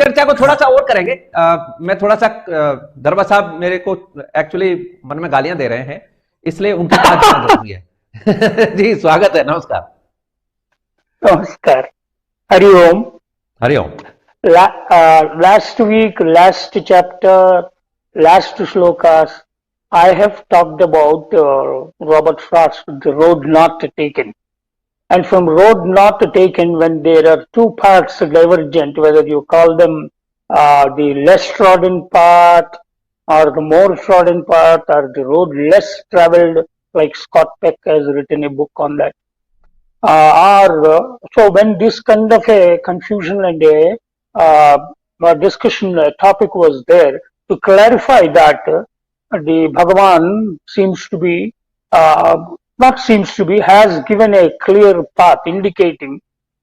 चर्चा को थोड़ा सा और करेंगे। मैं थोड़ा सा दरबा साहब मेरे को एक्चुअली मन में गालियां दे रहे हैं, इसलिए उनके पास जाना जरूरी है। जी स्वागत है, नमस्कार। नमस्कार, Hariom. Hariom. Last week, last chapter, last shlokas, I have talked about Robert Frost, the road not taken. And from road not taken, when there are two paths divergent, whether you call them the less trodden path or the more trodden path or the road less traveled, like Scott Peck has written a book on that. So when this kind of a confusion and a discussion topic was there, to clarify that the Bhagavan seems to be, not seems to be, has given a clear path, indicating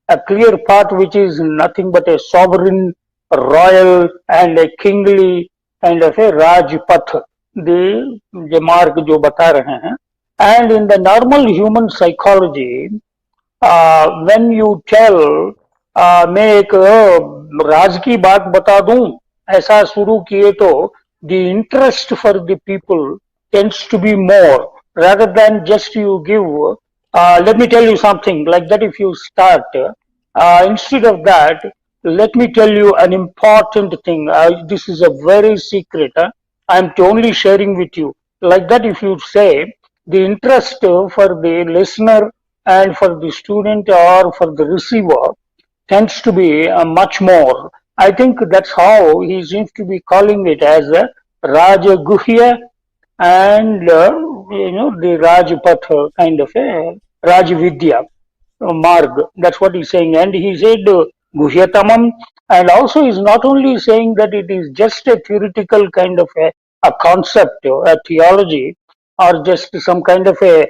a clear path which is nothing but a sovereign, royal and a kingly kind of a Rajpath, the marg jo bata rahe hain. And in the normal human psychology, when you tell, मैं एक राज की बात बता दूं, ऐसा शुरू किए तो the interest for the people tends to be more rather than just you give, let me tell you something like that. If you start, instead of that, let me tell you an important thing. This is a very secret. I'm only sharing with you. Like that, if you say, the interest for the listener and for the student or for the receiver tends to be much more. I think that's how he seems to be calling it as a Rajaguhya and the Rajpath kind of a Rajvidya Marg. That's what he's saying. And he said Guhyatamam, and also he's not only saying that it is just a theoretical kind of a concept, a theology, or just some kind of a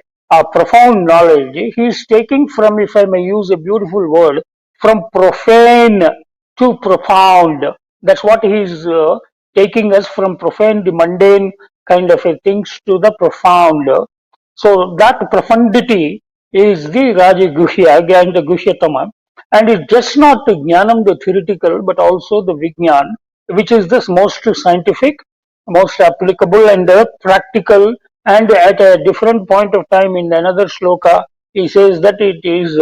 profound knowledge. He is taking from, if I may use a beautiful word, from profane to profound. That's what he is taking us from profane, the mundane kind of a things, to the profound. So that profundity is the Rajaguhya and the Guhyatama. And it's just not the Jnanam, the theoretical, but also the Vijnan, which is the most scientific, most applicable and practical. And at a different point of time in another shloka, he says that it is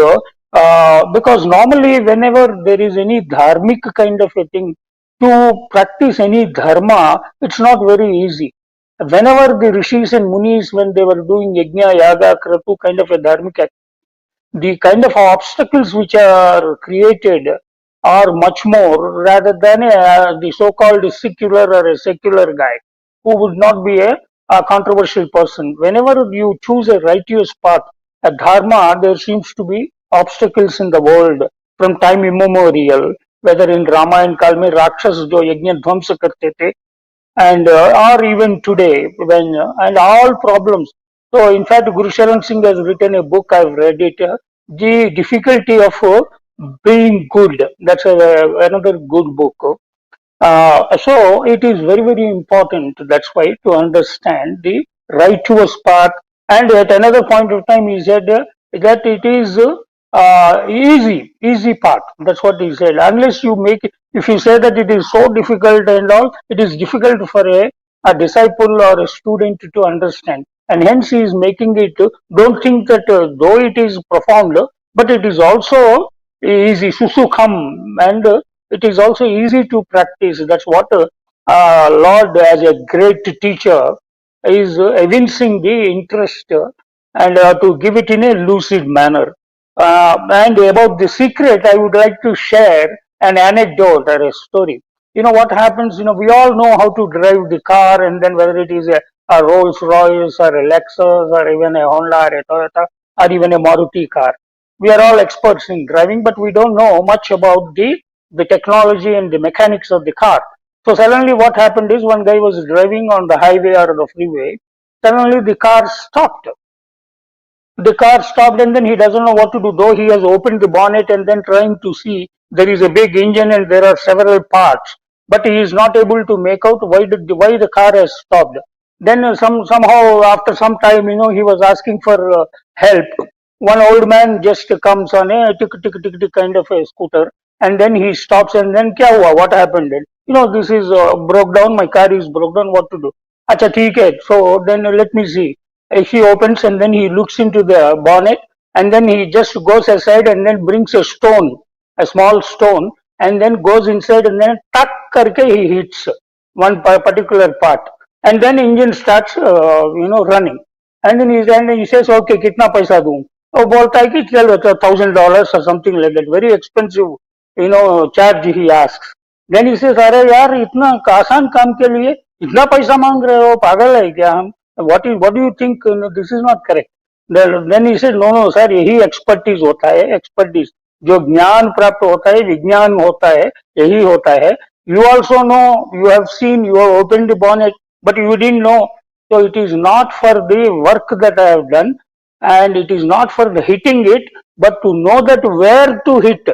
because normally whenever there is any dharmic kind of a thing, to practice any dharma, it's not very easy. Whenever the rishis and munis, when they were doing yajna, yaga, kratu kind of a dharmic act, the kind of obstacles which are created are much more rather than the so-called secular or a secular guy who would not be a controversial person. Whenever you choose a righteous path, a dharma, there seems to be obstacles in the world from time immemorial, whether in Ramayana काल में राक्षस जो यज्ञ ध्वंस करते थे, and or even today when and all problems. So in fact, Guru Sharan Singh has written a book. I've read it. The difficulty of being good. That's another good book. So it is very, very important. That's why to understand the righteous path. And at another point of time, he said that it is easy path. That's what he said. Unless you make, if you say that it is so difficult and all, it is difficult for a disciple or a student to understand. And hence he is making it. Don't think that though it is profound, but it is also easy, susukham, and it is also easy to practice. That's what Lord, as a great teacher, is evincing the interest and to give it in a lucid manner. And about the secret, I would like to share an anecdote or a story. You know what happens? You know, we all know how to drive the car, and then whether it is a Rolls Royce or a Lexus or even a Honda or a Toyota or even a Maruti car. We are all experts in driving, but we don't know much about the technology and the mechanics of the car. So suddenly what happened is one guy was driving on the highway or the freeway. Suddenly the car stopped. The car stopped and then he doesn't know what to do, though he has opened the bonnet and then trying to see there is a big engine and there are several parts, but he is not able to make out why the car has stopped. Then somehow after some time, you know, he was asking for help. One old man just comes on a tick kind of a scooter and then he stops, and then kya hua, what happened? Then, this is broke down, my car is broke down, what to do? Acha, theek hai. So then let me see. He opens and then he looks into the bonnet, and then he just goes aside and then brings a stone, a small stone, and then goes inside and then tuck karke he hits one particular part, and then engine starts running, and then he says, okay, kitna paisa दूं? वो बोलता है कि चल $1,000 or something like that, very expensive charge he asks. Then he says, अरे यार इतना आसान काम के लिए इतना पैसा मांग रहे हो, पागल है क्या हम? What do you think? This is not correct. Then he said, no sir, यही expertise होता है, expertise जो ज्ञान प्राप्त होता है, विज्ञान होता है, यही होता है. You also know, you have seen, you have opened the bonnet, but you didn't know. So it is not for the work that I have done, and it is not for the hitting it, but to know that where to hit.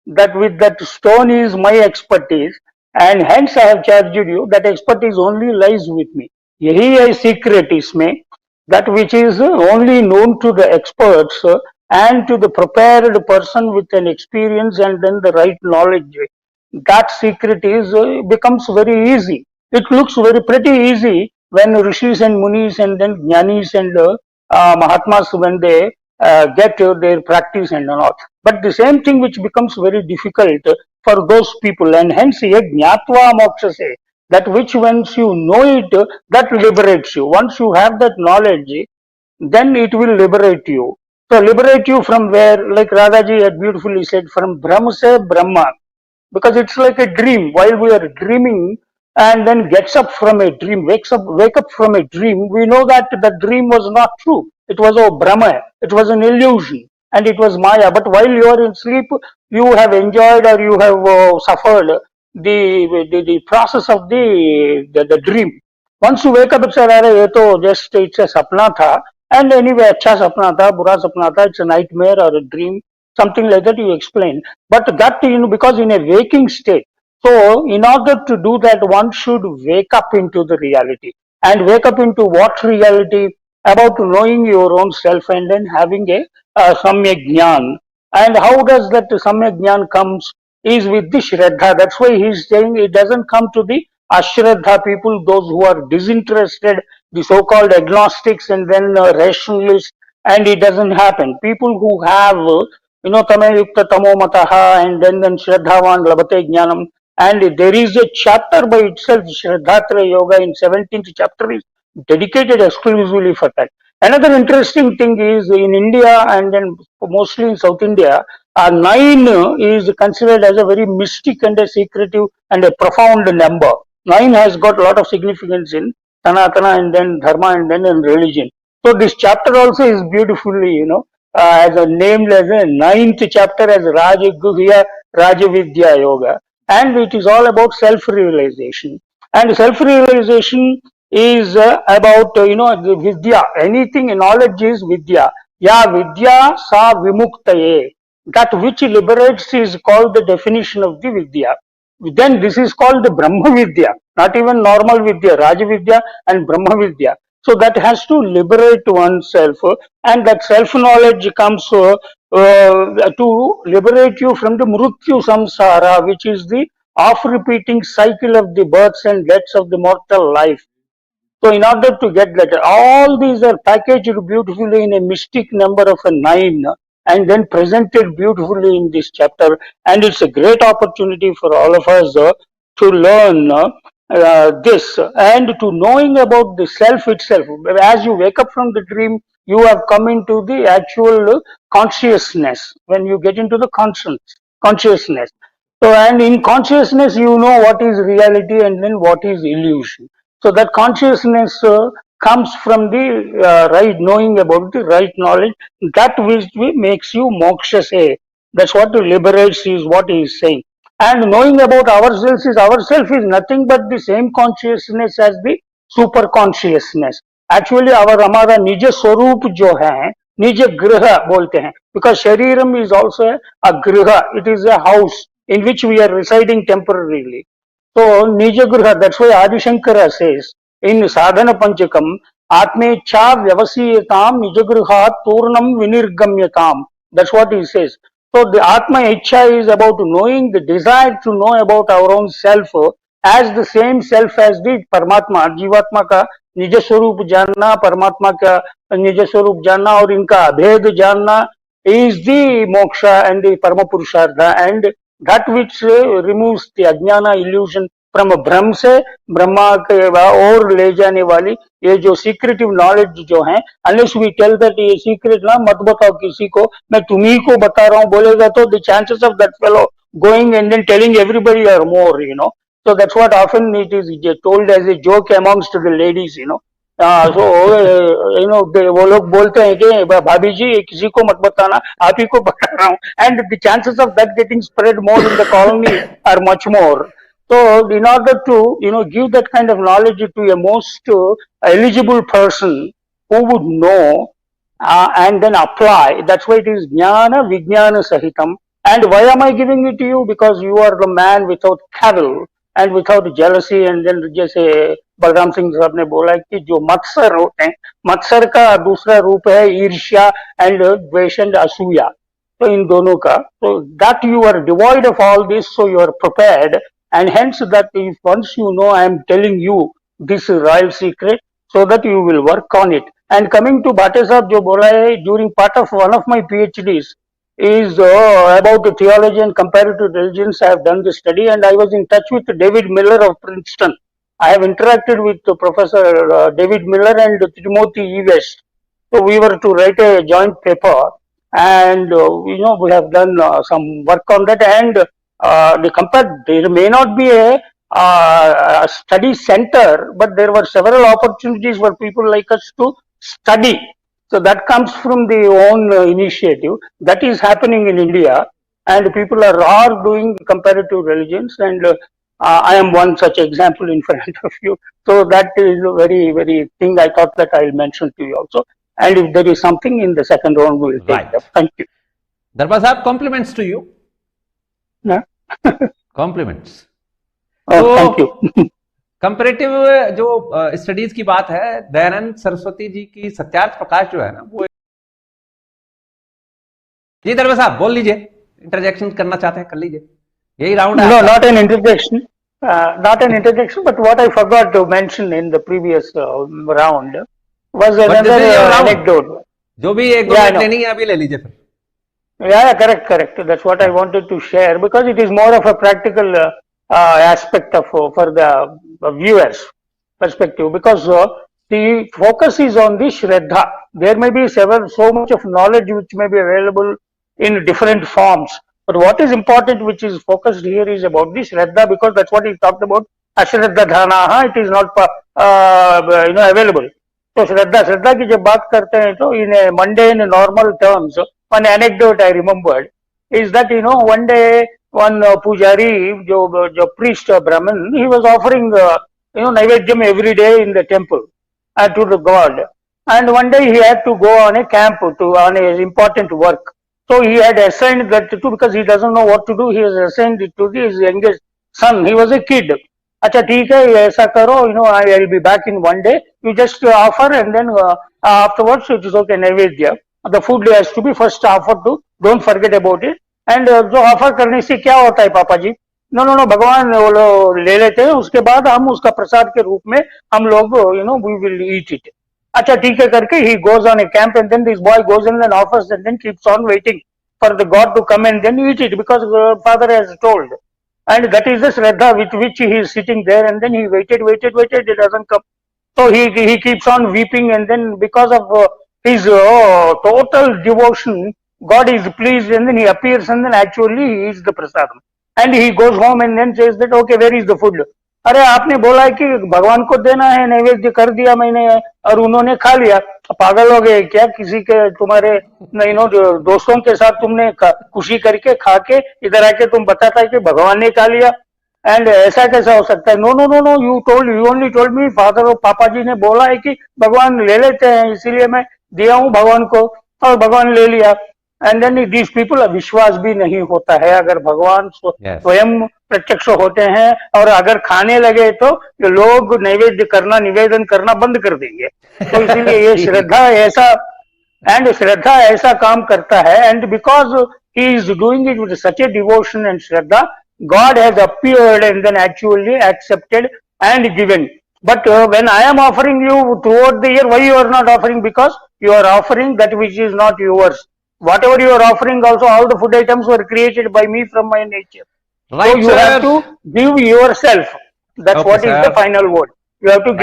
That with that stone is my expertise, and hence I have charged you. That expertise only lies with me. यही है secret इसमें, that which is only known to the experts and to the prepared person with an experience and then the right knowledge. That secret is becomes very easy. It looks very pretty easy when rishis and munis and then jnanis and mahatmas, when they get their practice and all. But the same thing which becomes very difficult for those people, and hence ye jnatva moksha se, that which once you know it, that liberates you. Once you have that knowledge, then it will liberate you. So liberate you from where? Like Radhaji had beautifully said, from Brahma se Brahma. Because it's like a dream. While we are dreaming and then gets up from a dream, wake up from a dream, we know that the dream was not true. It was a Brahma, it was an illusion, and it was Maya. But while you are in sleep, you have enjoyed or you have suffered the process of the dream. Once you wake up, it's a sapna tha, and anyway, अच्छा sapna tha, बुरा sapna tha, it's a nightmare or a dream, something like that you explain. But that, because in a waking state, so in order to do that, one should wake up into the reality. And wake up into what reality? About knowing your own self and then having a samyak jnana. And how does that samyak jnana comes? Is with the shraddha. That's why he's saying it doesn't come to the ashraddha people, those who are disinterested, the so-called agnostics and then rationalists, and it doesn't happen. People who have tamayukta tamomataha and then shraddhavan labate jnanam, and there is a chapter by itself, Shraddhatra Yoga in 17th chapter is dedicated exclusively for that. Another interesting thing is in India and then mostly in South India, 9 is considered as a very mystic and a secretive and a profound number. 9 has got a lot of significance in Sanatana and then Dharma and then in religion. So this chapter also is beautifully, as a named as a 9th chapter as Rajaguhya Rajavidya Yoga. And it is all about self-realization. And self-realization is about, the vidya. Anything in knowledge is vidya. Ya vidya sa vimuktaye. That which liberates is called the definition of the vidya. Then this is called the Brahma Vidya, not even normal Vidya, Raja Vidya and Brahma Vidya. So that has to liberate oneself, and that self-knowledge comes to liberate you from the Mrutyu Samsara, which is the off-repeating cycle of the births and deaths of the mortal life. So in order to get that, all these are packaged beautifully in a mystic number of a 9 and then presented beautifully in this chapter. And it's a great opportunity for all of us to learn this and to knowing about the self itself. As you wake up from the dream, you have come into the actual consciousness. When you get into the consciousness. So, and in consciousness, you know what is reality and then what is illusion. So that consciousness comes from the right knowing about the right knowledge, that which makes you moksha se. That's what liberates is what he is saying. And knowing about ourselves is nothing but the same consciousness as the super consciousness. Actually our हमारा निज स्वरूप जो है, निज गृह बोलते हैं, because Shriram is also a griha. It is a house in which we are residing temporarily. So Nijagruha, that's why Adi Shankara says in Sadhana Panchakam, Atmecha Vyavasiyatam Nijagruha Turnam Vinirgamyatam. That's what he says. So the Atma Ichha is about knowing, the desire to know about our own self as the same self as the Paramatma, जीवात्मा का निज स्वरूप जानना, परमात्मा का निज स्वरूप जानना और इनका अभेद जानना is the moksha and the parama purushartha, and that which removes the ajnana illusion from भ्रम से ब्रह्मा के और ले जाने वाली ये जो सीक्रेटिव नॉलेज जो है, अनलेस वी टेल दैट ये सीक्रेट ना मत बताओ किसी को, मैं तुम्ही को बता रहा हूँ बोलेगा तो the chances of that fellow going and then telling everybody are more, you know. So that's what often it is told as a joke amongst the ladies, you know. You know, वो लोग बोलते हैं कि भाभी जी किसी को मत बताना, आप ही को बता रहा हूँ, and the chances of that getting spread more in the colony are much more. So in order to, you know, give that kind of knowledge to a most eligible person who would know and then apply, that's why it is jnana vijnana sahitam. And why am I giving it to you? Because you are the man without cavil and without jealousy. And then जैसे बलराम सिंह साहब ने बोला कि जो मत्सर होते हैं, मत्सर का दूसरा रूप है ईर्ष्या एंड द्वेष एंड असूया, तो इन दोनों का, so that you are devoid of all this, so you are prepared, and hence that if once you know I am telling you this royal secret, so that you will work on it. And coming to Bhatte साहब जो बोला है during part of one of my PhDs is about the theology and comparative religions. I have done the study, and I was in touch with David Miller of Princeton. I have interacted with Professor David Miller and Timothy E. West. So we were to write a joint paper, and you know, we have done some work on that. And there may not be a study center, but there were several opportunities for people like us to study. So that comes from the own initiative that is happening in India, and people are doing comparative religions, and I am one such example in front of you. So that is a very, very thing I thought that I'll mention to you also. And if there is something in the second round, we will take Right. it up. Thank you. Darbha sahab, compliments to you. Yeah. Compliments. Oh, तो thank you. Comparative जो studies की बात है, दयानंद सरस्वती जी की सत्यार्थ प्रकाश जो है ना, वो जी दरबार साहब बोल लीजिए, इंटरजेक्शन करना चाहते हैं कर लीजिए, यही राउंड है. No, not an interjection. Not an interjection, but what I forgot to mention in the previous round was another anecdote. जो भी एक दो मिनट लेनी है अभी ले लीजिए फिर. Yeah, correct. That's what I wanted to share, because it is more of a practical aspect of for the viewers' perspective, because the focus is on the Shraddha. There may be so much of knowledge which may be available in different forms, but what is important, which is focused here, is about the Shraddha, because that's what he talked about. Ashraddha dhanaha, it is not you know, available. So Shraddha की जब बात करते हैं तो in a mundane normal terms, one anecdote I remembered is that, you know, one day one pujari, jo priest Brahmin, he was offering you know, naivedyam every day in the temple to the god, and one day he had to go on a camp on a important work. So he had assigned that to, because he doesn't know what to do, he has assigned it to his youngest son. He was a kid. अच्छा ठीक है, ऐसा करो, you know, I will be back in one day. You just offer, and then afterwards it is okay, naivedya. The food has to be first offered to. Don't forget about it. And जो offer करने से क्या होता है पापा जी? No भगवान वो ले लेते हैं, उसके बाद हम उसका प्रसाद के रूप में हम लोग, you know, we will eat it. अच्छा ठीक है करके he goes on a camp, and then this boy goes in and offers, and then keeps on waiting for the god to come and then eat it, because father has told. And that is the Shraddha with which he is sitting there, and then he waited, it doesn't come. So he keeps on weeping, and then because of his total devotion, God is pleased, and then he appears, and then actually he eats the prasadam. And he goes home and then says that, okay, where is the food? अरे आपने बोला है कि भगवान को देना है, नैवेद्य कर दिया मैंने और उन्होंने खा लिया. पागल हो गए क्या? किसी के तुम्हारे नहीं नो दोस्तों के साथ तुमने खुशी करके खा के इधर आके तुम बताता है कि भगवान ने खा लिया. एंड ऐसा कैसा हो सकता है? No you only told me, father और पापा जी ने बोला है कि भगवान ले लेते हैं, इसीलिए मैं दिया हूँ भगवान को, और भगवान ले लिया. एंड देन दीज पीपल, विश्वास भी नहीं होता है अगर भगवान स्वयं प्रत्यक्ष होते हैं, और अगर खाने लगे तो लोग निवेदन करना बंद कर देंगे. तो इसीलिए ये श्रद्धा ऐसा काम करता है. And because he is doing it with such a devotion and shraddha. God has appeared and then actually accepted and given. But when I am offering you throughout the year, why you are not offering? Because you are offering that which is not yours. Whatever you are offering, also all the food items were created by me from my nature. Right, so you sir. have to give yourself. That's Okay, what is sir. the final word. You have to give.